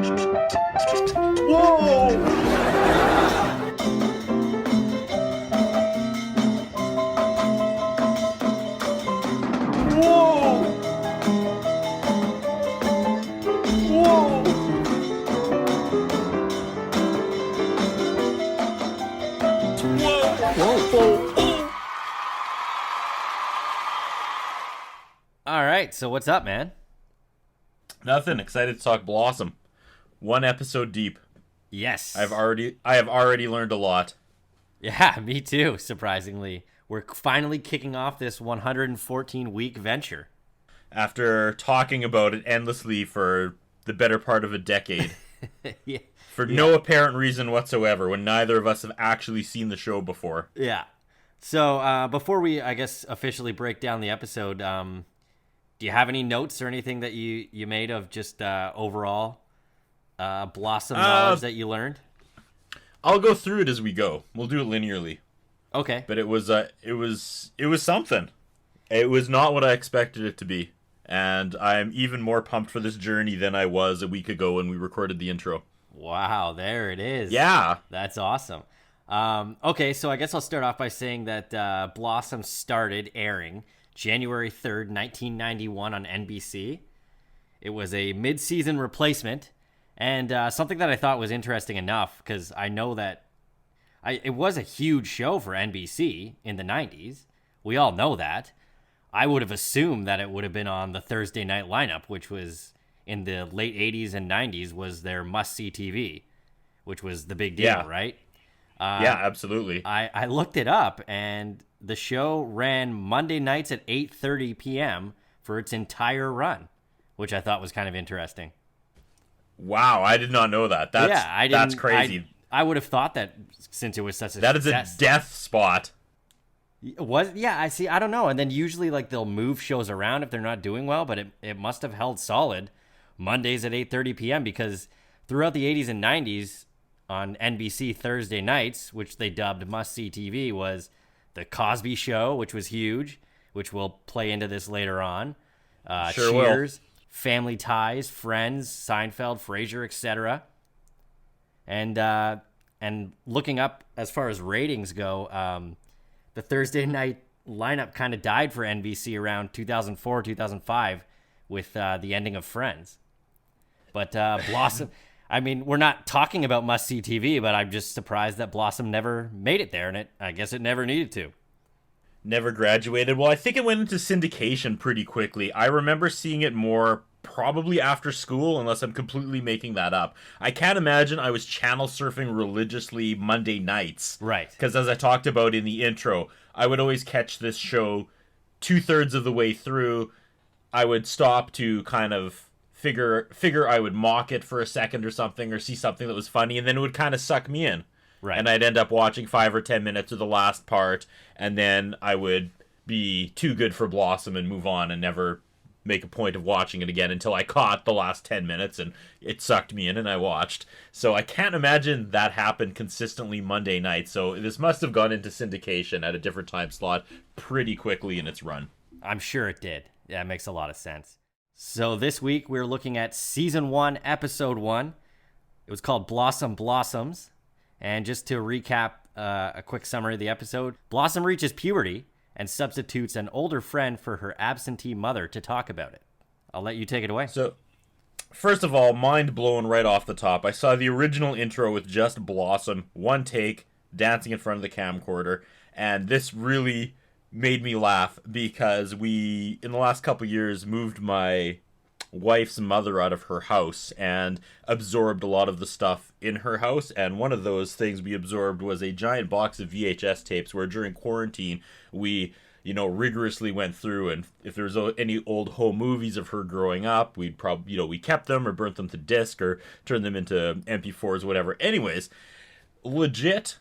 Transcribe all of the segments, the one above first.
All right, so what's up, man? Nothing. Excited to talk Blossom. One episode deep. Yes. I have already learned a lot. Yeah, me too, surprisingly. We're finally kicking off this 114-week venture. After talking about it endlessly for the better part of a decade. Yeah. For no apparent reason whatsoever, when neither of us have actually seen the show before. Yeah. So, before we, I guess, officially break down the episode, do you have any notes or anything that you made of just overall Blossom knowledge that you learned? I'll go through it as we go. We'll do it linearly. Okay. But it was something. It was not what I expected it to be. And I'm even more pumped for this journey than I was a week ago when we recorded the intro. Wow, there it is. Yeah. That's awesome. Okay, so I guess I'll start off by saying that Blossom started airing January 3rd, 1991 on NBC. It was a mid-season replacement, and something that I thought was interesting enough, because I know that it was a huge show for NBC in the 90s. We all know that. I would have assumed that it would have been on the Thursday night lineup, which was in the late 80s and 90s, was their must-see TV, which was the big deal, right? Yeah, absolutely. I looked it up, and the show ran Monday nights at 8:30 p.m. for its entire run, which I thought was kind of interesting. Wow, I did not know that. That's crazy. I would have thought that since it was such a that success. Is a death spot. I don't know. And then usually like they'll move shows around if they're not doing well, but it must have held solid Mondays at 8:30 p.m. because throughout the 80s and 90s on NBC Thursday nights, which they dubbed must-see TV, was The Cosby Show, which was huge, which we'll play into this later on. Sure Cheers, will. Family Ties, Friends, Seinfeld, Frasier, etc. And looking up as far as ratings go, the Thursday night lineup kind of died for NBC around 2004, 2005 with the ending of Friends. But Blossom, I mean, we're not talking about must-see TV, but I'm just surprised that Blossom never made it there, and I guess it never needed to. Never graduated. Well, I think it went into syndication pretty quickly. I remember seeing it more probably after school, unless I'm completely making that up. I can't imagine I was channel surfing religiously Monday nights. Right. Because as I talked about in the intro, I would always catch this show 2/3 of the way through. I would stop to kind of figure I would mock it for a second or something, or see something that was funny, and then it would kind of suck me in. Right. And I'd end up watching 5 or 10 minutes of the last part, and then I would be too good for Blossom and move on and never make a point of watching it again until I caught the last 10 minutes and it sucked me in and I watched. So I can't imagine that happened consistently Monday night. So this must have gone into syndication at a different time slot pretty quickly in its run. I'm sure it did. Yeah, it makes a lot of sense. So this week we're looking at Season 1, Episode 1. It was called Blossom Blossoms. And just to recap a quick summary of the episode, Blossom reaches puberty and substitutes an older friend for her absentee mother to talk about it. I'll let you take it away. So, first of all, mind blown right off the top. I saw the original intro with just Blossom, one take, dancing in front of the camcorder, and this really made me laugh because we, in the last couple years, moved my wife's mother out of her house and absorbed a lot of the stuff in her house, and one of those things we absorbed was a giant box of VHS tapes where during quarantine we rigorously went through, and if there was any old home movies of her growing up, we'd probably we kept them or burnt them to disc or turned them into MP4s, whatever. Anyways, legit,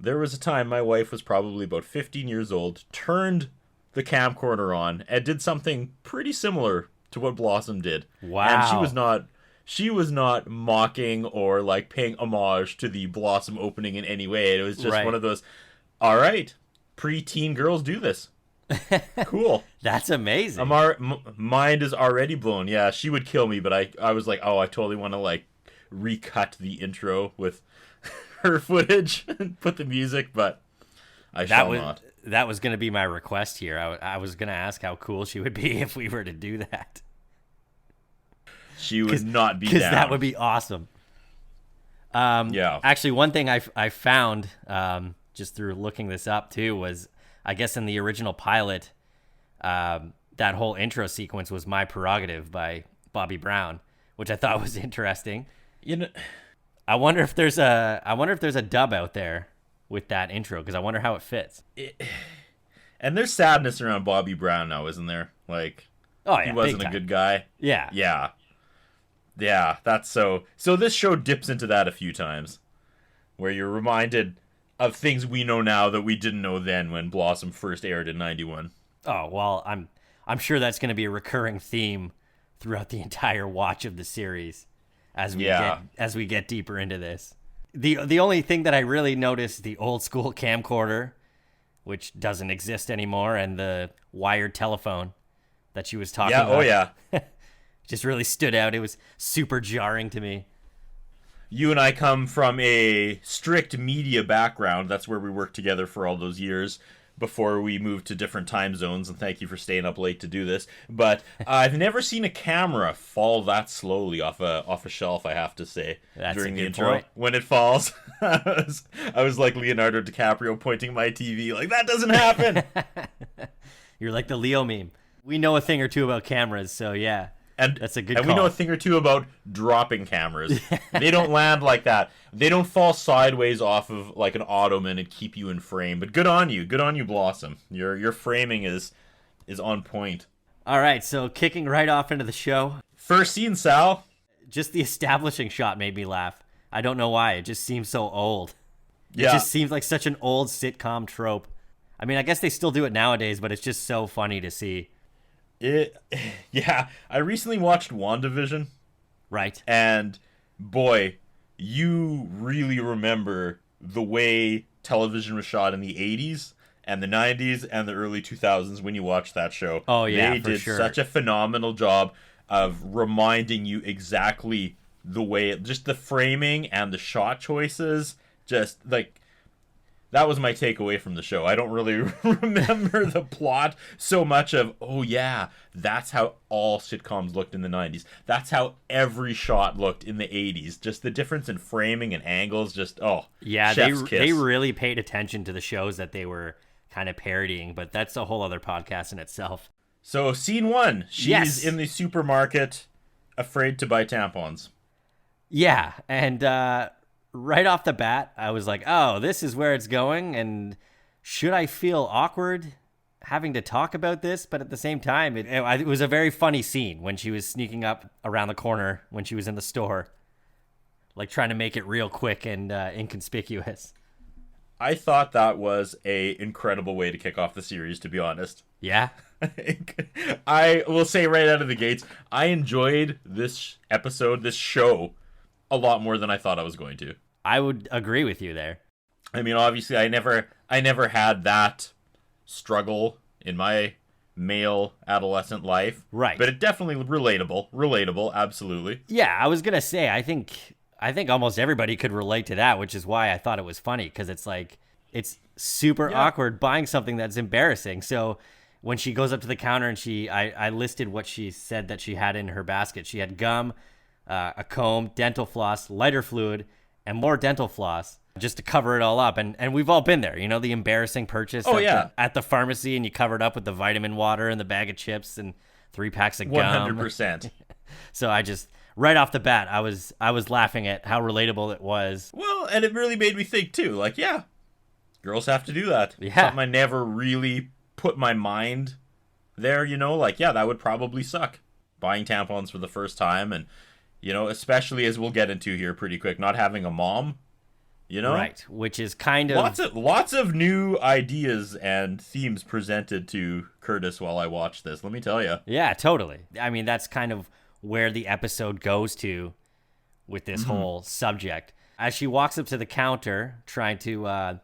there was a time my wife was probably about 15 years old, turned the camcorder on and did something pretty similar to what Blossom did. Wow. And she was not mocking or like paying homage to the Blossom opening in any way. It was just one of those, all right, preteen girls do this. Cool. That's amazing. Mind is already blown. Yeah, she would kill me, but I was like, oh, I totally want to like recut the intro with her footage and put the music, but I shall not. That was going to be my request here. I was going to ask how cool she would be if we were to do that. She would not be down. Because that would be awesome. Yeah. Actually, one thing I found just through looking this up too was, I guess in the original pilot, that whole intro sequence was My Prerogative by Bobby Brown, which I thought was interesting. You know, I wonder if there's a dub out there with that intro, because I wonder how it fits. And there's sadness around Bobby Brown now, isn't there? Like, oh yeah, he wasn't a good guy. Yeah. Yeah, that's so this show dips into that a few times, where you're reminded of things we know now that we didn't know then when Blossom first aired in 91. Oh, well, I'm sure that's going to be a recurring theme throughout the entire watch of the series as we get deeper into this. The only thing that I really noticed, the old school camcorder, which doesn't exist anymore, and the wired telephone that she was talking about. Oh yeah. Just really stood out. It was super jarring to me. You and I come from a strict media background. That's where we worked together for all those years before we moved to different time zones, and thank you for staying up late to do this. But I've never seen a camera fall that slowly off a shelf, I have to say. That's during a the good intro. point. When it falls, I was like Leonardo DiCaprio pointing my TV, like, that doesn't happen! You're like the Leo meme. We know a thing or two about cameras, so yeah. And that's a good And call. we know a thing or two about dropping cameras. They don't land like that. They don't fall sideways off of like an ottoman and keep you in frame. But good on you, Blossom. Your framing is on point. All right, so kicking right off into the show. First scene, Sal. Just the establishing shot made me laugh. I don't know why. It just seems so old. Yeah. It just seems like such an old sitcom trope. I mean, I guess they still do it nowadays, but it's just so funny to see. Yeah, I recently watched WandaVision. Right. And boy, you really remember the way television was shot in the 80s and the 90s and the early 2000s when you watch that show. Oh yeah, they for did sure. Such a phenomenal job of reminding you exactly the way just the framing and the shot choices, just like that was my takeaway from the show. I don't really remember the plot so much of, oh yeah, that's how all sitcoms looked in the 90s. That's how every shot looked in the 80s. Just the difference in framing and angles, just, oh, yeah, chef's kiss. they really paid attention to the shows that they were kind of parodying, but that's a whole other podcast in itself. So, scene one, she's in the supermarket, afraid to buy tampons. Yeah, and right off the bat, I was like, oh, this is where it's going, and should I feel awkward having to talk about this? But at the same time, it was a very funny scene when she was sneaking up around the corner when she was in the store, like trying to make it real quick and inconspicuous. I thought that was a incredible way to kick off the series, to be honest. Yeah? I will say right out of the gates, I enjoyed this episode, this show, a lot more than I thought I was going to. I would agree with you there. I mean, obviously, I never had that struggle in my male adolescent life. Right. But it definitely relatable, absolutely. Yeah, I was going to say, I think almost everybody could relate to that, which is why I thought it was funny, because it's like, it's super awkward buying something that's embarrassing. So when she goes up to the counter and I listed what she said that she had in her basket. She had gum, a comb, dental floss, lighter fluid, and more dental floss just to cover it all up. And we've all been there, you know, the embarrassing purchase at the pharmacy, and you cover it up with the vitamin water and the bag of chips and 3 packs of gum. 100%. So I just, right off the bat, I was laughing at how relatable it was. Well, and it really made me think too, like, yeah, girls have to do that. Yeah. Something I never really put my mind there, you know, like, yeah, that would probably suck. Buying tampons for the first time, and, you know, especially as we'll get into here pretty quick, not having a mom, you know? Right, which is kind of... Lots of new ideas and themes presented to Curtis while I watched this, let me tell you. Yeah, totally. I mean, that's kind of where the episode goes to with this whole subject. As she walks up to the counter, trying to,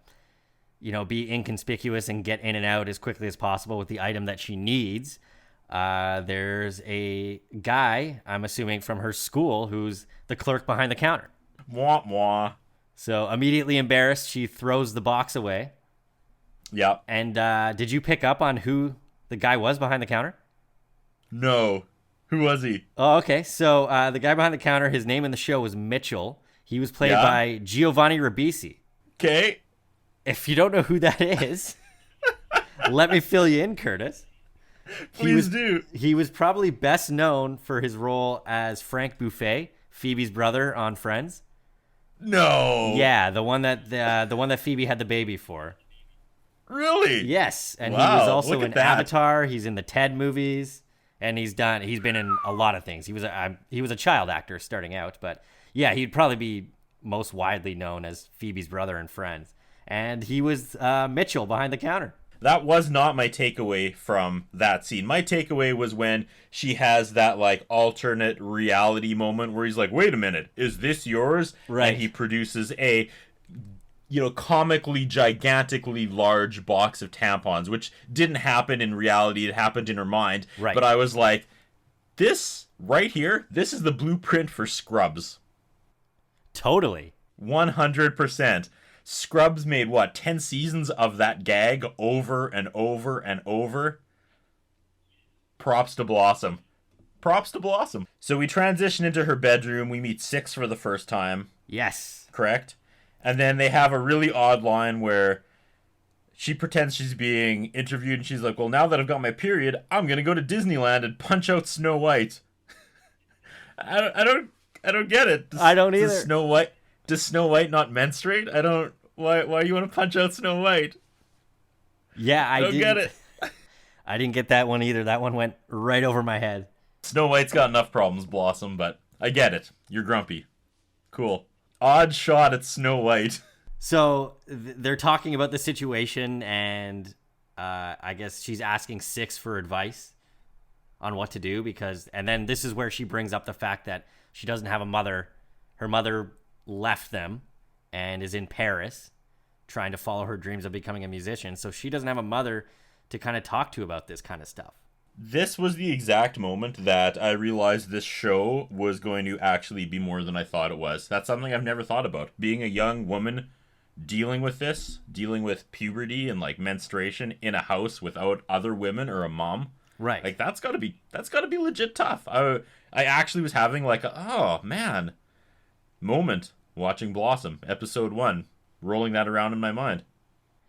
be inconspicuous and get in and out as quickly as possible with the item that she needs, there's a guy, I'm assuming from her school, who's the clerk behind the counter. Mwah, mwah. So immediately embarrassed, she throws the box away. Yep. And did you pick up on who the guy was behind the counter? No. Who was he? Oh, okay. So the guy behind the counter, his name in the show was Mitchell. He was played Yeah. by Giovanni Ribisi. Okay. If you don't know who that is, let me fill you in, Curtis. Please do. He was probably best known for his role as Frank Buffet, Phoebe's brother on Friends. No. Yeah, the one that Phoebe had the baby for. Really? Yes, and he Wow, was also look at in that. Avatar. He's in the Ted movies, and he's been in a lot of things. He was a child actor starting out, but yeah, he'd probably be most widely known as Phoebe's brother in Friends. And he was Mitchell behind the counter. That was not my takeaway from that scene. My takeaway was when she has that like alternate reality moment where he's like, "Wait a minute, is this yours?" Right. And he produces a comically gigantically large box of tampons, which didn't happen in reality. It happened in her mind. Right. But I was like, this right here, this is the blueprint for Scrubs. Totally. 100%. Scrubs made, 10 seasons of that gag over and over and over? Props to Blossom. Props to Blossom. So we transition into her bedroom. We meet Six for the first time, Yes. correct? And then they have a really odd line where she pretends she's being interviewed and she's like, "Well, now that I've got my period, I'm going to go to Disneyland and punch out Snow White." I don't get it. I don't either. Does Snow White not menstruate? Why you want to punch out Snow White? Yeah, I don't didn't get it. I didn't get that one either. That one went right over my head. Snow White's got enough problems, Blossom, but I get it. You're grumpy. Cool. Odd shot at Snow White. So they're talking about the situation, and I guess she's asking Six for advice on what to do and then this is where she brings up the fact that she doesn't have a mother. Her mother left them and is in Paris trying to follow her dreams of becoming a musician. So she doesn't have a mother to kind of talk to about this kind of stuff. This was the exact moment that I realized this show was going to actually be more than I thought it was. That's something I've never thought about. Being a young woman dealing with puberty and like menstruation in a house without other women or a mom. Right. Like that's gotta be legit tough. I actually was having like oh man moment watching Blossom episode 1, rolling that around in my mind.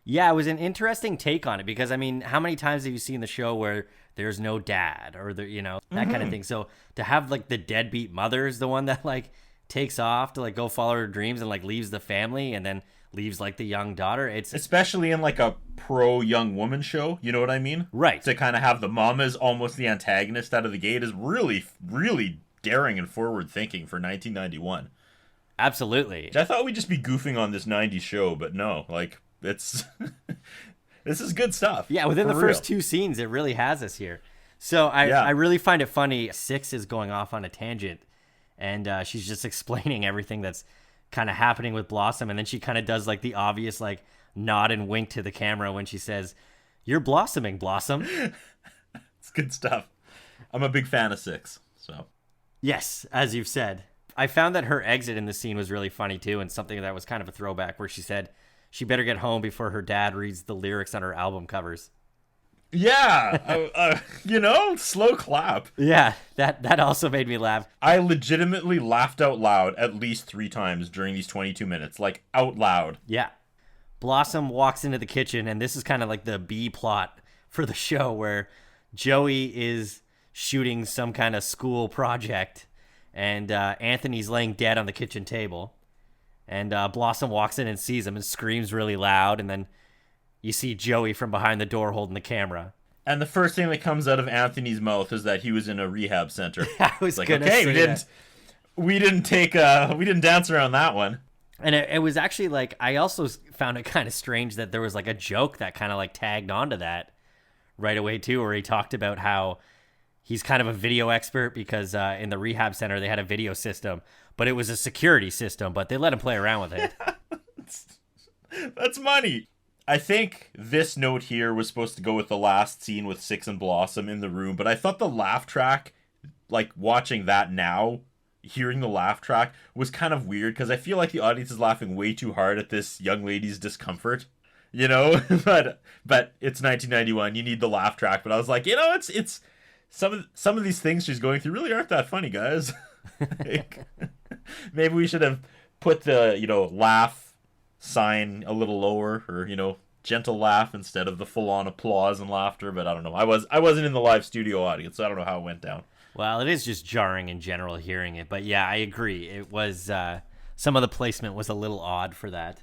Yeah, it was an interesting take on it because, I mean, how many times have you seen the show where there's no dad or that kind of thing? So to have like the deadbeat mother is the one that like takes off to like go follow her dreams and like leaves the family and then leaves like the young daughter. It's especially in like a pro young woman show, you know what I mean? Right. To kind of have the mom as almost the antagonist out of the gate is really, really daring and forward thinking for 1991. Absolutely. I thought we'd just be goofing on this 90s show, but no, like it's this is good stuff. Yeah, within the for first real. 2 scenes, it really has us here. So I really find it funny. Six is going off on a tangent, and she's just explaining everything that's kind of happening with Blossom, and then she kind of does like the obvious like nod and wink to the camera when she says, "You're blossoming, Blossom." It's good stuff. I'm a big fan of Six, so. Yes, as you've said. I found that her exit in the scene was really funny too, and something that was kind of a throwback where she said she better get home before her dad reads the lyrics on her album covers. Yeah, slow clap. Yeah, that also made me laugh. I legitimately laughed out loud at least 3 times during these 22 minutes, like out loud. Yeah. Blossom walks into the kitchen, and this is kind of like the B plot for the show where Joey is shooting some kind of school project, and Anthony's laying dead on the kitchen table. And Blossom walks in and sees him and screams really loud, and then you see Joey from behind the door holding the camera. And the first thing that comes out of Anthony's mouth is that he was in a rehab center. I was like, gonna okay, say we didn't dance around that one. And it was actually like, I also found it kind of strange that there was like a joke that kind of like tagged onto that right away too, where he talked about how he's kind of a video expert because in the rehab center they had a video system, but it was a security system, but they let him play around with it. That's money. I think this note here was supposed to go with the last scene with Six and Blossom in the room, but I thought the laugh track, like watching that now, hearing the laugh track was kind of weird because I feel like the audience is laughing way too hard at this young lady's discomfort, you know. but it's 1991. You need the laugh track. But I was like, it's some of these things she's going through really aren't that funny, guys. Like, maybe we should have put the laugh sign a little lower, or gentle laugh instead of the full on applause and laughter. But I don't know. I wasn't in the live studio audience, so I don't know how it went down. Well, it is just jarring in general hearing it, but yeah, I agree. It was some of the placement was a little odd for that.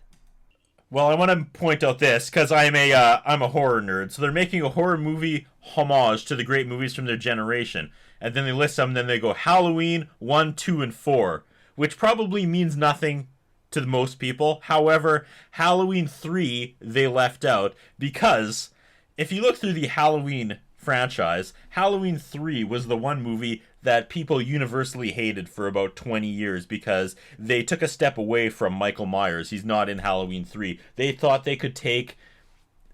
Well, I want to point out this because I'm a horror nerd. So they're making a horror movie homage to the great movies from their generation, and then they list them. And then they go Halloween 1, 2, and 4, which probably means nothing to most people. However, Halloween 3 they left out because if you look through the Halloween franchise, Halloween 3 was the one movie that people universally hated for about 20 years because they took a step away from Michael Myers. He's not in Halloween 3. They thought they could take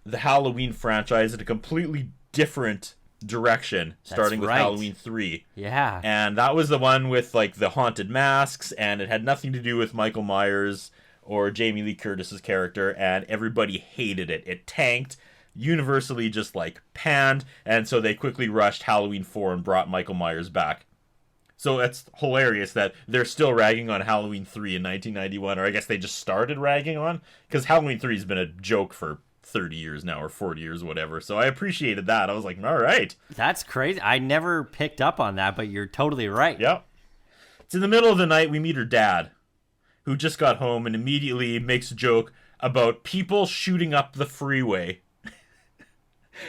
the Halloween franchise in a completely different direction, starting with Halloween 3. Yeah. And that was the one with like the haunted masks, and it had nothing to do with Michael Myers or Jamie Lee Curtis's character, and everybody hated it. It tanked, universally just like panned, and so they quickly rushed Halloween 4 and brought Michael Myers back. So it's hilarious that they're still ragging on Halloween 3 in 1991, or I guess they just started ragging on, because Halloween 3 has been a joke for 30 years now, or 40 years, whatever. So I appreciated that. I was like, all right. That's crazy. I never picked up on that, but you're totally right. Yep. It's in the middle of the night, we meet her dad, who just got home and immediately makes a joke about people shooting up the freeway.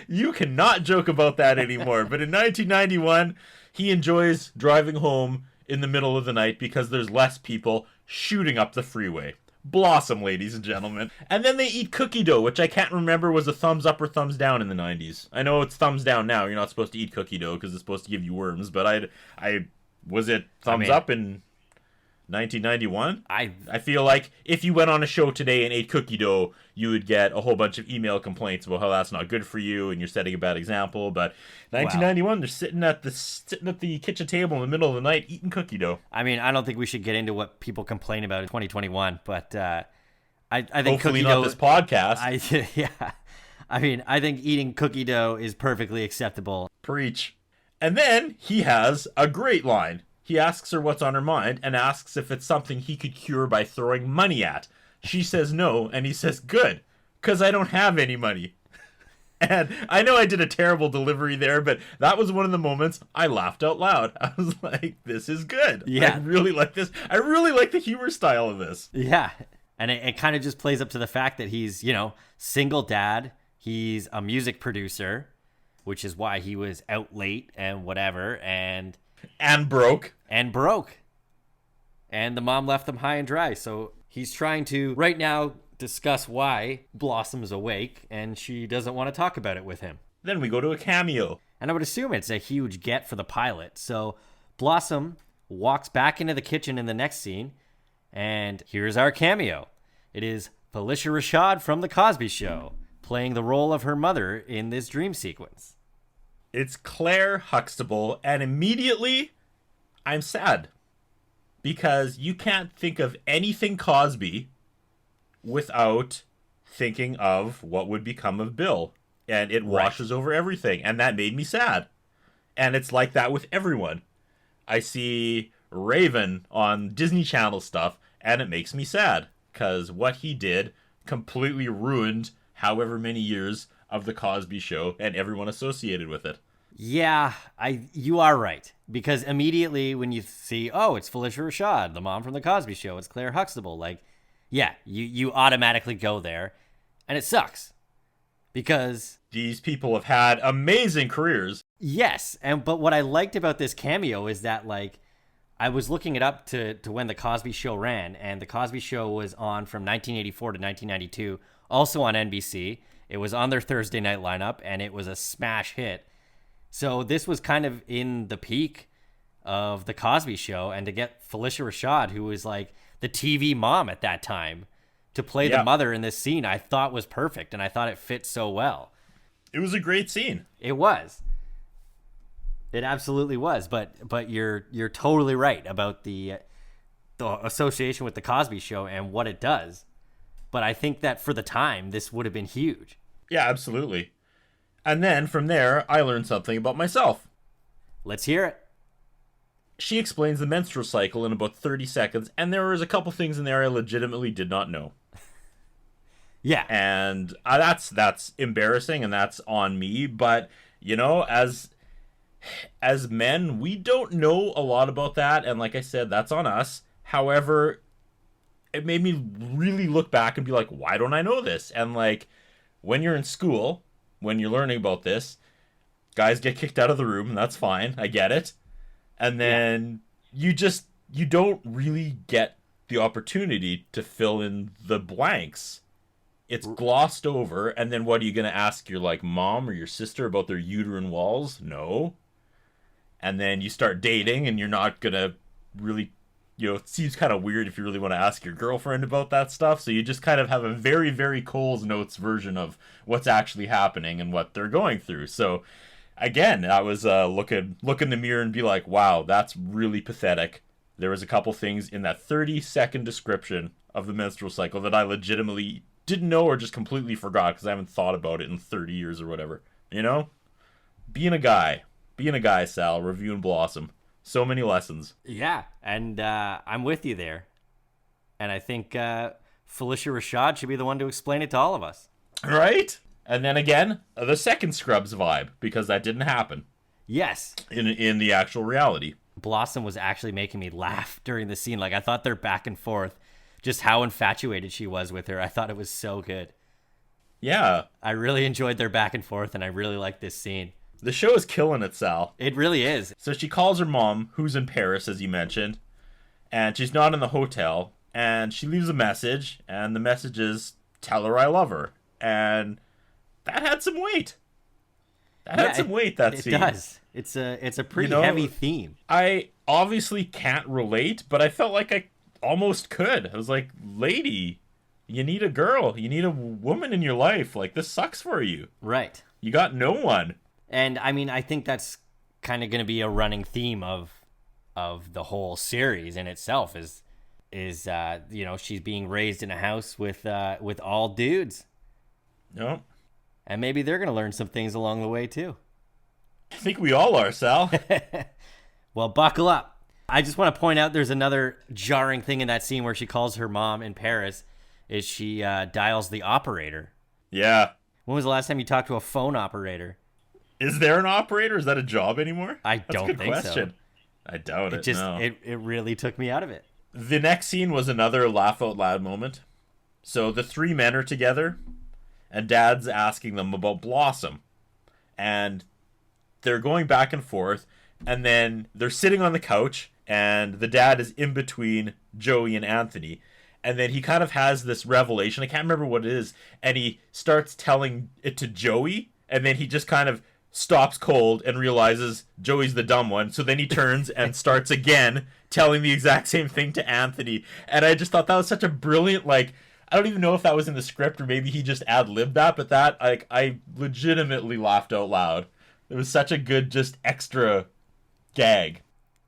You cannot joke about that anymore. But in 1991, he enjoys driving home in the middle of the night because there's less people shooting up the freeway. Blossom, ladies and gentlemen. And then they eat cookie dough, which I can't remember was a thumbs up or thumbs down in the 90s. I know it's thumbs down now. You're not supposed to eat cookie dough because it's supposed to give you worms. But I was it thumbs up in 1991? I feel like if you went on a show today and ate cookie dough, you would get a whole bunch of email complaints about how that's not good for you and you're setting a bad example. But 1991, They're sitting at the kitchen table in the middle of the night eating cookie dough. I mean, I don't think we should get into what people complain about in 2021, but I think hopefully cookie not dough, this podcast. Yeah. I mean, I think eating cookie dough is perfectly acceptable. Preach. And then he has a great line. He asks her what's on her mind and asks if it's something he could cure by throwing money at. She says no, and he says, good, because I don't have any money. And I know I did a terrible delivery there, but that was one of the moments I laughed out loud. I was like, this is good. Yeah. I really like this. I really like the humor style of this. Yeah. And it kind of just plays up to the fact that he's, single dad. He's a music producer, which is why he was out late and whatever. And broke. And the mom left them high and dry. So he's trying to, right now, discuss why Blossom's awake, and she doesn't want to talk about it with him. Then we go to a cameo. And I would assume it's a huge get for the pilot. So Blossom walks back into the kitchen in the next scene, and here's our cameo. It is Felicia Rashad from The Cosby Show, playing the role of her mother in this dream sequence. It's Claire Huxtable, and immediately I'm sad. Because you can't think of anything Cosby without thinking of what would become of Bill. And it washes over everything, and that made me sad. And it's like that with everyone. I see Raven on Disney Channel stuff, and it makes me sad. Because what he did completely ruined however many years of The Cosby Show and everyone associated with it. Yeah, you are right. Because immediately when you see, oh, it's Felicia Rashad, the mom from The Cosby Show, it's Claire Huxtable, like, yeah, you automatically go there, and it sucks. Because these people have had amazing careers. Yes, but what I liked about this cameo is that, like, I was looking it up to when The Cosby Show ran, and The Cosby Show was on from 1984 to 1992, also on NBC. It was on their Thursday night lineup, and it was a smash hit. So this was kind of in the peak of The Cosby Show, and to get Felicia Rashad, who was like the TV mom at that time, to play the mother in this scene, I thought was perfect, and I thought it fit so well. It was a great scene. It was. It absolutely was. But you're totally right about the association with the Cosby Show and what it does. But I think that for the time, this would have been huge. Yeah, absolutely. And then from there, I learned something about myself. Let's hear it. She explains the menstrual cycle in about 30 seconds, and there was a couple things in there I legitimately did not know. Yeah. And that's embarrassing, and that's on me. But, you know, as men, we don't know a lot about that. And like I said, that's on us. However, it made me really look back and be like, why don't I know this? And like, when you're in school, when you're learning about this, guys get kicked out of the room, and that's fine. I get it. And then you don't really get the opportunity to fill in the blanks. It's glossed over, and then what are you going to ask your like mom or your sister about their uterine walls? No. And then you start dating, and you're not going to really, you know, it seems kind of weird if you really want to ask your girlfriend about that stuff. So you just kind of have a very, very Cole's Notes version of what's actually happening and what they're going through. So again, I was look in the mirror and be like, wow, that's really pathetic. There was a couple things in that 30-second description of the menstrual cycle that I legitimately didn't know or just completely forgot because I haven't thought about it in 30 years or whatever. You know? Being a guy, Sal, reviewing Blossom. So many lessons. Yeah, and I'm with you there. And I think Felicia Rashad should be the one to explain it to all of us. Right? And then again, the second Scrubs vibe, because that didn't happen. Yes. In the actual reality. Blossom was actually making me laugh during the scene. Like, I thought their back and forth, just how infatuated she was with her. I thought it was so good. Yeah. I really enjoyed their back and forth, and I really liked this scene. The show is killing it, Sal. It really is. So she calls her mom, who's in Paris, as you mentioned, and she's not in the hotel, and she leaves a message, and the message is, tell her I love her. And that had some weight. That scene. It does. It's a pretty heavy theme. I obviously can't relate, but I felt like I almost could. I was like, lady, you need a girl. You need a woman in your life. Like, this sucks for you. Right. You got no one. And, I mean, I think that's kind of going to be a running theme of the whole series in itself is you know, she's being raised in a house with all dudes. No. And maybe they're going to learn some things along the way, too. I think we all are, Sal. Well, buckle up. I just want to point out there's another jarring thing in that scene where she calls her mom in Paris is she dials the operator. Yeah. When was the last time you talked to a phone operator? Is there an operator? Is that a job anymore? Don't think so. That's a good question. I doubt it. No. It really took me out of it. The next scene was another laugh out loud moment. So the three men are together, and Dad's asking them about Blossom. And they're going back and forth, and then they're sitting on the couch, and the dad is in between Joey and Anthony. And then he kind of has this revelation. I can't remember what it is. And he starts telling it to Joey, and then he just kind of stops cold and realizes Joey's the dumb one. So then he turns and starts again telling the exact same thing to Anthony. And I just thought that was such a brilliant, like, I don't even know if that was in the script or maybe he just ad-libbed that, but that, like, I legitimately laughed out loud. It was such a good, just extra gag.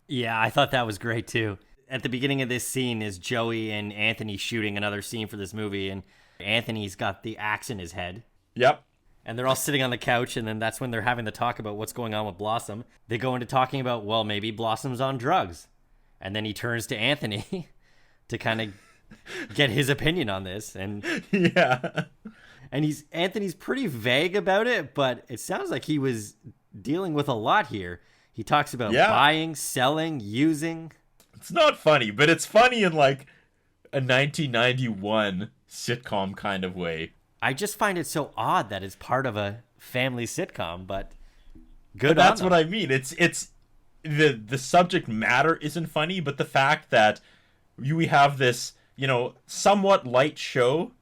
Yeah, I thought that was great too. At the beginning of this scene is Joey and Anthony shooting another scene for this movie, and Anthony's got the axe in his head. Yep. And they're all sitting on the couch, and then that's when they're having the talk about what's going on with Blossom. They go into talking about, well, maybe Blossom's on drugs. And then he turns to Anthony to kind of get his opinion on this. And yeah. And Anthony's pretty vague about it, but it sounds like he was dealing with a lot here. He talks about buying, selling, using. It's not funny, but it's funny in like a 1991 sitcom kind of way. I just find it so odd that it's part of a family sitcom, but good. But that's what I mean. It's the subject matter isn't funny, but the fact that we have this, you know, somewhat light show,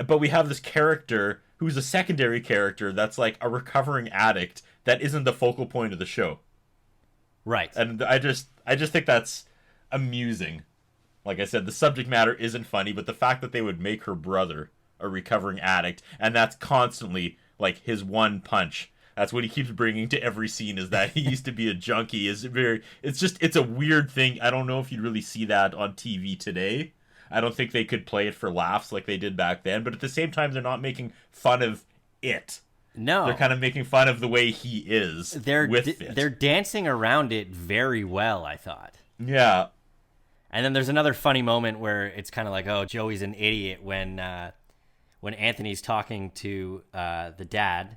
but we have this character who's a secondary character that's like a recovering addict that isn't the focal point of the show. Right. And I just think that's amusing. Like I said, the subject matter isn't funny, but the fact that they would make her brother a recovering addict, and that's constantly like his one punch. That's what he keeps bringing to every scene, is that he used to be a junkie. It's a weird thing. I don't know if you'd really see that on TV today. I don't think they could play it for laughs like they did back then, but at the same time, they're not making fun of it. No. They're kind of making fun of the way he is with it. They're dancing around it very well, I thought. Yeah. And then there's another funny moment where it's kind of like, oh, Joey's an idiot when Anthony's talking to the dad,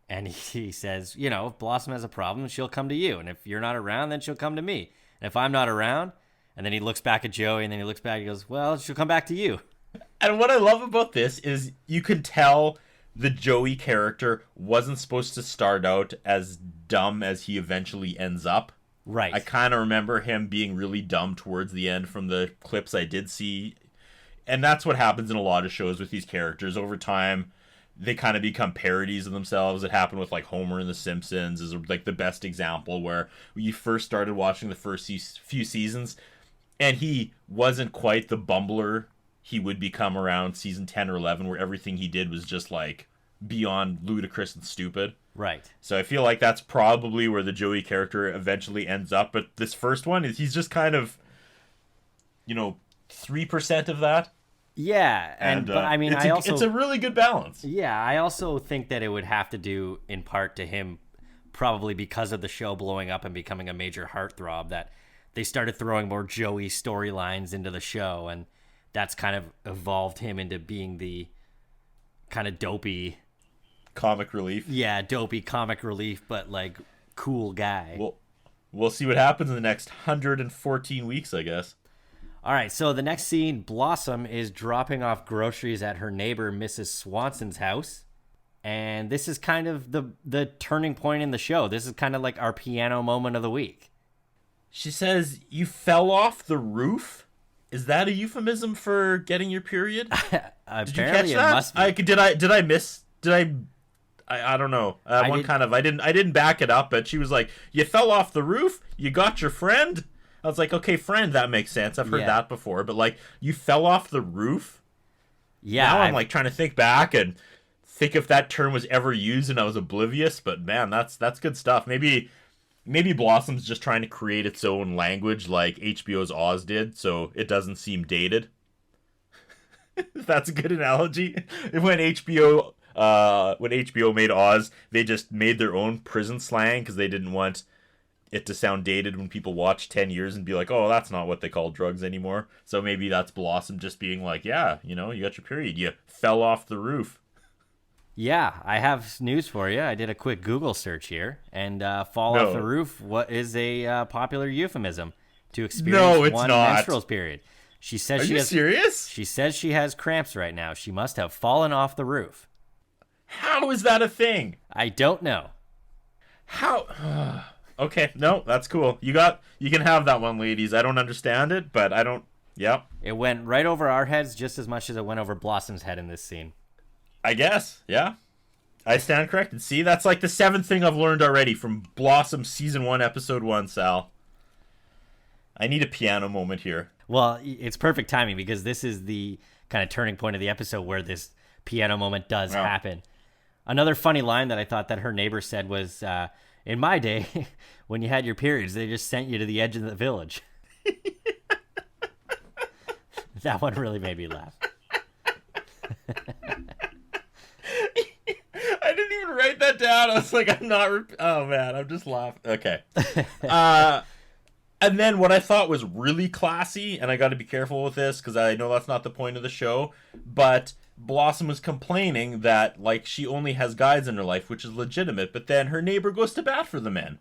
and he says, you know, if Blossom has a problem, she'll come to you. And if you're not around, then she'll come to me. And if I'm not around, and then he looks back at Joey, and then he looks back and he goes, well, she'll come back to you. And what I love about this is you can tell the Joey character wasn't supposed to start out as dumb as he eventually ends up. Right. I kind of remember him being really dumb towards the end from the clips I did see. And that's what happens in a lot of shows with these characters. Over time, they kind of become parodies of themselves. It happened with like Homer in The Simpsons is like the best example, where you first started watching the first few seasons and he wasn't quite the bumbler he would become around season 10 or 11, where everything he did was just like beyond ludicrous and stupid. Right. So I feel like that's probably where the Joey character eventually ends up. But this first one, he's just kind of, 3% of that. Yeah, but I mean, it's a really good balance. Yeah, I also think that it would have to do in part to him, probably because of the show blowing up and becoming a major heartthrob, that they started throwing more Joey storylines into the show, and that's kind of evolved him into being the kind of dopey comic relief. Yeah, dopey comic relief, but like cool guy. We'll see what happens in the next 114 weeks, I guess. All right, so the next scene, Blossom is dropping off groceries at her neighbor Mrs. Swanson's house. And this is kind of the turning point in the show. This is kind of like our piano moment of the week. She says, "You fell off the roof?" Is that a euphemism for getting your period? Apparently it must be. I don't know. I didn't back it up, but she was like, "You fell off the roof? You got your friend?" I was like, okay, friend, that makes sense. I've heard that before, but like, you fell off the roof? Yeah. Now I'm like trying to think back and think if that term was ever used and I was oblivious, but man, that's good stuff. Maybe Blossom's just trying to create its own language like HBO's Oz did, so it doesn't seem dated. That's a good analogy. When HBO made Oz, they just made their own prison slang because they didn't want it to sound dated when people watch 10 years and be like, oh, that's not what they call drugs anymore. So maybe that's Blossom just being like, yeah, you got your period. You fell off the roof. Yeah, I have news for you. I did a quick Google search here, and fall off the roof is a popular euphemism to experience one menstrual period. She says Are you serious? She says she has cramps right now. She must have fallen off the roof. How is that a thing? I don't know. How? Okay, no, that's cool. You can have that one, ladies. I don't understand it, but I don't. Yep. It went right over our heads just as much as it went over Blossom's head in this scene. I guess, yeah. I stand corrected. See, that's like the 7th thing I've learned already from Blossom Season 1, Episode 1, Sal. I need a piano moment here. Well, it's perfect timing because this is the kind of turning point of the episode where this piano moment does happen. Another funny line that I thought that her neighbor said was, in my day, when you had your periods, they just sent you to the edge of the village. That one really made me laugh. I didn't even write that down. I was like, oh man, I'm just laughing. Okay. And then what I thought was really classy, and I got to be careful with this because I know that's not the point of the show, but Blossom was complaining that like she only has guys in her life, which is legitimate, but then her neighbor goes to bat for the men.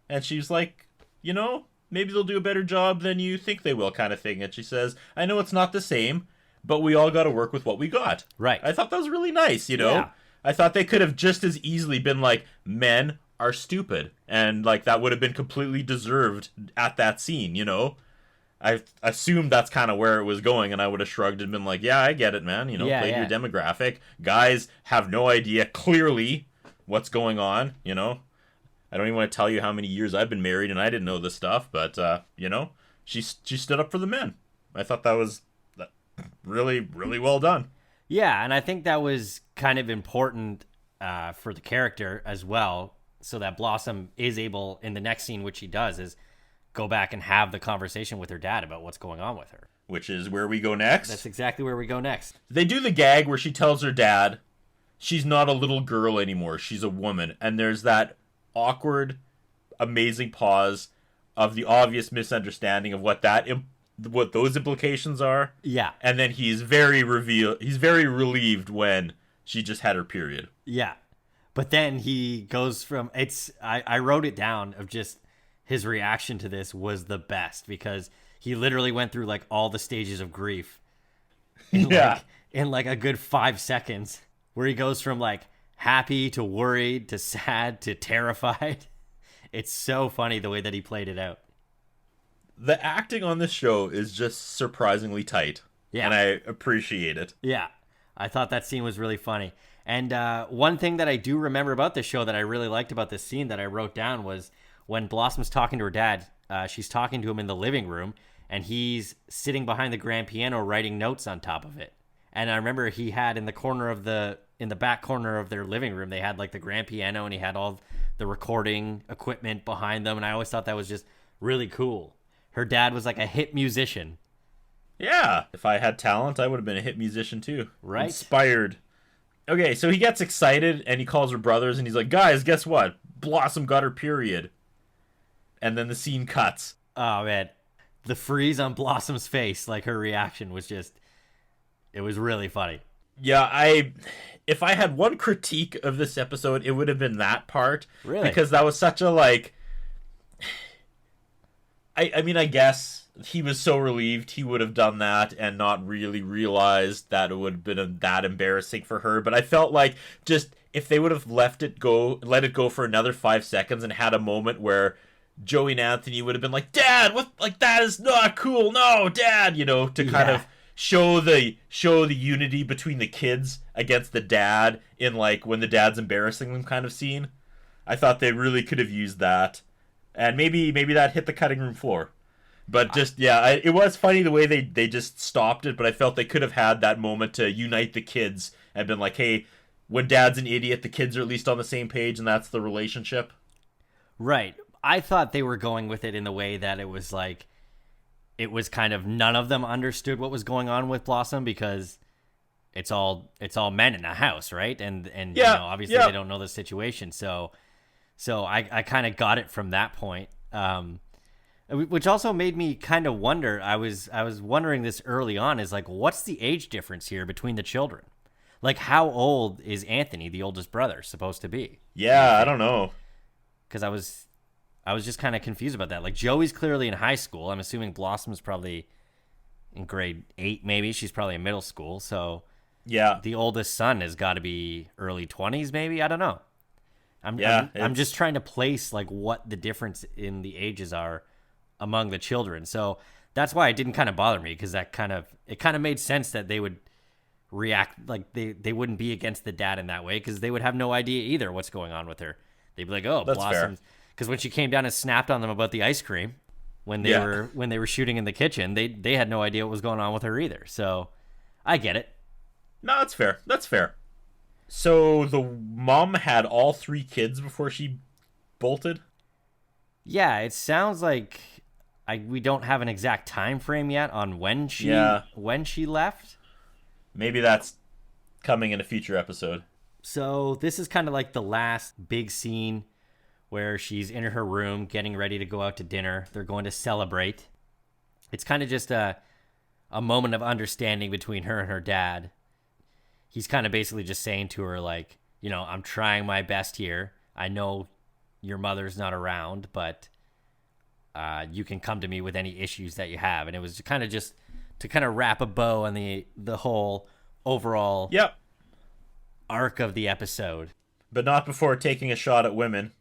And she's like, maybe they'll do a better job than you think they will, kind of thing. And she says, I know it's not the same, but we all got to work with what we got. Right. I thought that was really nice, Yeah. I thought they could have just as easily been like, men are stupid. And like that would have been completely deserved at that scene, I assumed that's kind of where it was going, and I would have shrugged and been like, yeah, I get it, man. Play your demographic. Guys have no idea clearly what's going on, I don't even want to tell you how many years I've been married, and I didn't know this stuff, but, she stood up for the men. I thought that was really, really well done. Yeah, and I think that was kind of important for the character as well, so that Blossom is able, in the next scene, which she does, is go back and have the conversation with her dad about what's going on with her. Which is where we go next. That's exactly where we go next. They do the gag where she tells her dad she's not a little girl anymore, she's a woman. And there's that awkward, amazing pause of the obvious misunderstanding of what those implications are. Yeah. And then he's very relieved when she just had her period. Yeah. But then he goes from I wrote it down of just his reaction to this was the best, because he literally went through like all the stages of grief in like a good 5 seconds, where he goes from like happy to worried to sad to terrified. It's so funny the way that he played it out. The acting on this show is just surprisingly tight. Yeah. And I appreciate it. Yeah. I thought that scene was really funny. And one thing that I do remember about this show that I really liked about this scene that I wrote down was when Blossom's talking to her dad, she's talking to him in the living room, and he's sitting behind the grand piano writing notes on top of it. And I remember he had in the back corner of their living room, they had like the grand piano, and he had all the recording equipment behind them. And I always thought that was just really cool. Her dad was like a hit musician. Yeah. If I had talent, I would have been a hit musician too. Right. Inspired. Okay, so he gets excited and he calls her brothers and he's like, guys, guess what? Blossom got her period. And then the scene cuts. Oh, man. The freeze on Blossom's face, like her reaction was just, it was really funny. Yeah, if I had one critique of this episode, it would have been that part. Really? Because that was such a like, I mean, I guess he was so relieved he would have done that and not really realized that it would have been that embarrassing for her. But I felt like just if they would have let it go for another 5 seconds and had a moment where Joey and Anthony would have been like, Dad, what? Like, that is not cool. No, Dad, to kind of show the unity between the kids against the dad in like when the dad's embarrassing them kind of scene. I thought they really could have used that. And maybe that hit the cutting room floor. But just, it was funny the way they just stopped it, but I felt they could have had that moment to unite the kids and been like, hey, when Dad's an idiot, the kids are at least on the same page, and that's the relationship. Right. I thought they were going with it in the way that it was like, it was kind of none of them understood what was going on with Blossom because it's all men in the house, right? And obviously they don't know the situation. So I kind of got it from that point. Which also made me kind of wonder. I was wondering this early on, is like, what's the age difference here between the children? Like, how old is Anthony, the oldest brother, supposed to be? Yeah, I don't know. Because I was just kind of confused about that. Like, Joey's clearly in high school. I'm assuming Blossom's probably in grade 8, maybe. She's probably in middle school. So yeah, the oldest son has got to be early 20s, maybe. I don't know. I'm just trying to place like what the difference in the ages are among the children. So that's why it didn't kind of bother me, because it kind of made sense that they would react like they wouldn't be against the dad in that way, because they would have no idea either what's going on with her. They'd be like, oh, that's Blossom, because when she came down and snapped on them about the ice cream when they were shooting in the kitchen, they had no idea what was going on with her either. So I get it. No, that's fair. So the mom had all 3 kids before she bolted? Yeah, it sounds like we don't have an exact time frame yet on when she left. Maybe that's coming in a future episode. So this is kind of like the last big scene where she's in her room getting ready to go out to dinner. They're going to celebrate. It's kind of just a moment of understanding between her and her dad. He's kind of basically just saying to her, like, I'm trying my best here. I know your mother's not around, but you can come to me with any issues that you have. And it was kind of just to kind of wrap a bow on the whole overall arc of the episode. But not before taking a shot at women,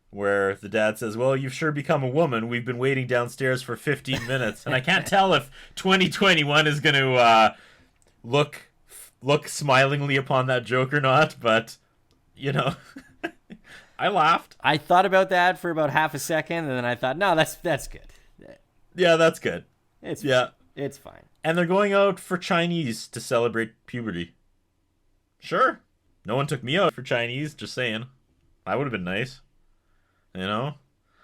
where the dad says, well, you've sure become a woman. We've been waiting downstairs for 15 minutes. And I can't tell if 2021 is going to look smilingly upon that joke or not, but, I laughed. I thought about that for about half a second, and then I thought, no, that's good. Yeah, that's good. It's fine. And they're going out for Chinese to celebrate puberty. Sure. No one took me out for Chinese, just saying. That would have been nice. You know?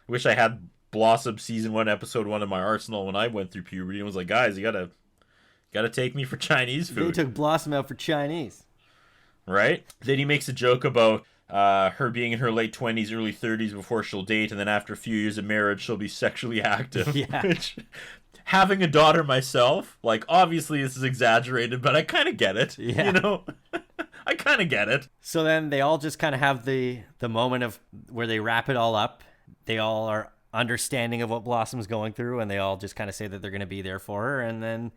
I wish I had Blossom season 1, episode 1 in my arsenal when I went through puberty and was like, guys, you gotta take me for Chinese food. They took Blossom out for Chinese. Right? Then he makes a joke about her being in her late 20s, early 30s before she'll date, and then after a few years of marriage, she'll be sexually active. Yeah. Which, having a daughter myself, like, obviously this is exaggerated, but I kind of get it. Yeah. You know? I kind of get it. So then they all just kind of have the moment of where they wrap it all up. They all are understanding of what Blossom's going through, and they all just kind of say that they're going to be there for her, and then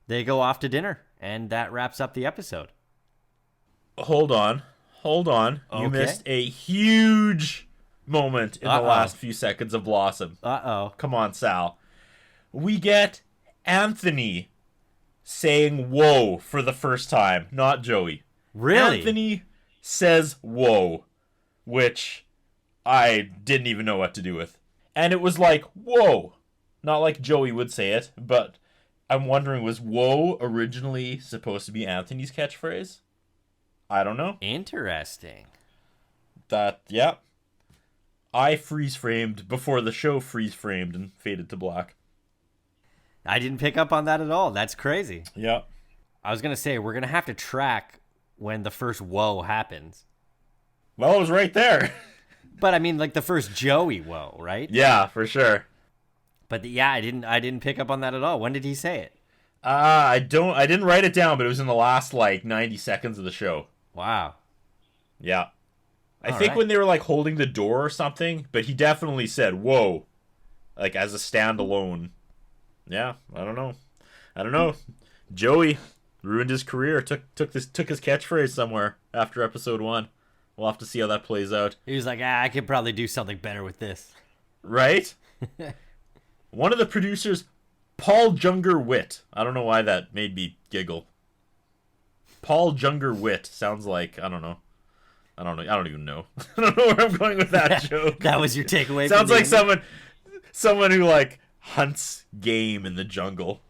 they go off to dinner, and that wraps up the episode. Hold on. Okay. You missed a huge moment in the last few seconds of Blossom. Come on, Sal. We get Anthony saying whoa for the first time, not Joey. Really? Anthony says whoa, which I didn't even know what to do with. And it was like, whoa. Not like Joey would say it, but I'm wondering, was whoa originally supposed to be Anthony's catchphrase? I don't know. Interesting. Yeah. I freeze-framed before the show freeze-framed and faded to black. I didn't pick up on that at all. That's crazy. Yeah. I was going to say, we're going to have to track when the first whoa happens. Well, it was right there. But I mean, like the first Joey whoa, right? Yeah, for sure. But yeah, I didn't pick up on that at all. When did he say it? I didn't write it down, but it was in the last, 90 seconds of the show. Wow. Yeah. I think when they were, holding the door or something, but he definitely said, whoa, as a standalone. Yeah, I don't know. Joey ruined his career, took his catchphrase somewhere after episode 1. We'll have to see how that plays out. He was like, I could probably do something better with this. Right? One of the producers, Paul Junger-Witt. I don't know why that made me giggle. Paul Junger-Witt sounds like, I don't know. I don't even know. I don't know where I'm going with that joke. That was your takeaway. Sounds like someone who hunts game in the jungle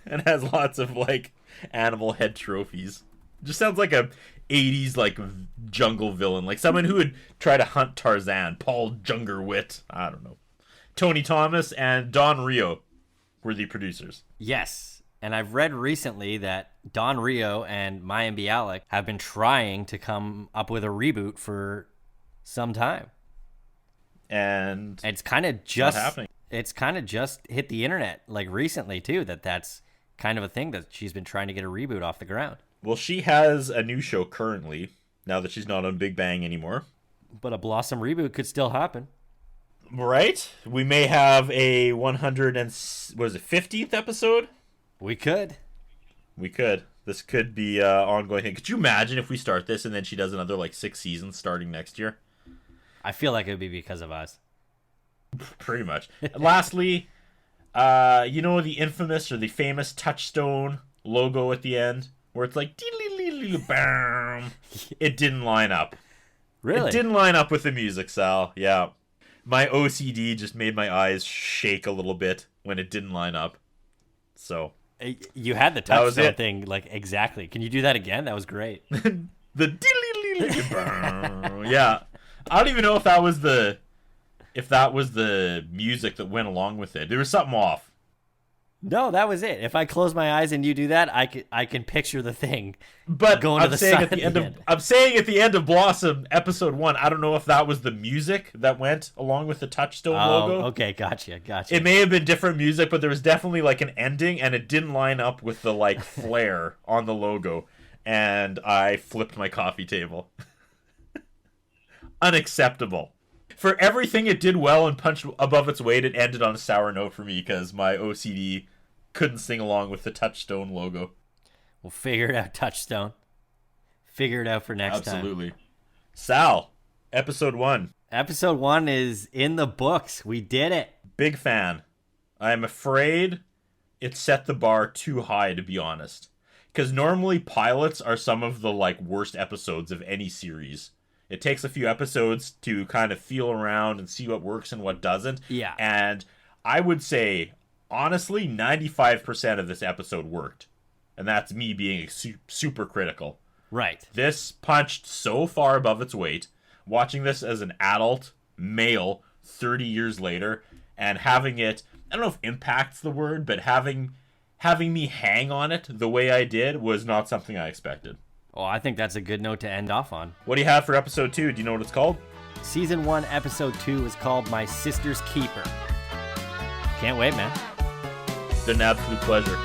and has lots of animal head trophies. Just sounds like a 80s jungle villain, like someone who would try to hunt Tarzan. Paul Junger-Witt. I don't know. Tony Thomas and Don Rio were the producers. Yes, and I've read recently that Don Rio and Mayim Bialik have been trying to come up with a reboot for some time, and it's kind of just happening. It's kind of just hit the internet recently too. That's kind of a thing that she's been trying to get a reboot off the ground. Well, she has a new show currently, now that she's not on Big Bang anymore. But a Blossom reboot could still happen. Right? We may have a 50th episode? We could. This could be an ongoing thing. Could you imagine if we start this and then she does another 6 seasons starting next year? I feel like it would be because of us. Pretty much. Lastly, the infamous or the famous Touchstone logo at the end? Where it's like, bam. It didn't line up. Really? It didn't line up with the music, Sal. Yeah. My OCD just made my eyes shake a little bit when it didn't line up. So. You had the touchstone thing, exactly. Can you do that again? That was great. The yeah. I don't even know if that was the music that went along with it. There was something off. No, that was it. If I close my eyes and you do that, I can picture the thing. But going to the side at the end. I'm saying at the end of Blossom episode 1, I don't know if that was the music that went along with the Touchstone logo. Okay, gotcha. It may have been different music, but there was definitely an ending, and it didn't line up with the flare on the logo, and I flipped my coffee table. Unacceptable. For everything it did well and punched above its weight, it ended on a sour note for me because my OCD couldn't sing along with the Touchstone logo. We'll figure it out, Touchstone. Figure it out for next time. Absolutely. Sal, episode 1. Episode 1 is in the books. We did it. Big fan. I'm afraid it set the bar too high, to be honest. Because normally pilots are some of the worst episodes of any series. It takes a few episodes to kind of feel around and see what works and what doesn't. Yeah. And I would say honestly, 95% of this episode worked. And that's me being super critical. Right. This punched so far above its weight. Watching this as an adult male 30 years later and having it, I don't know if impact's the word, but having me hang on it the way I did was not something I expected. Oh, I think that's a good note to end off on. What do you have for episode 2? Do you know what it's called? Season 1, episode 2 is called My Sister's Keeper. Can't wait, man. It's been an absolute pleasure.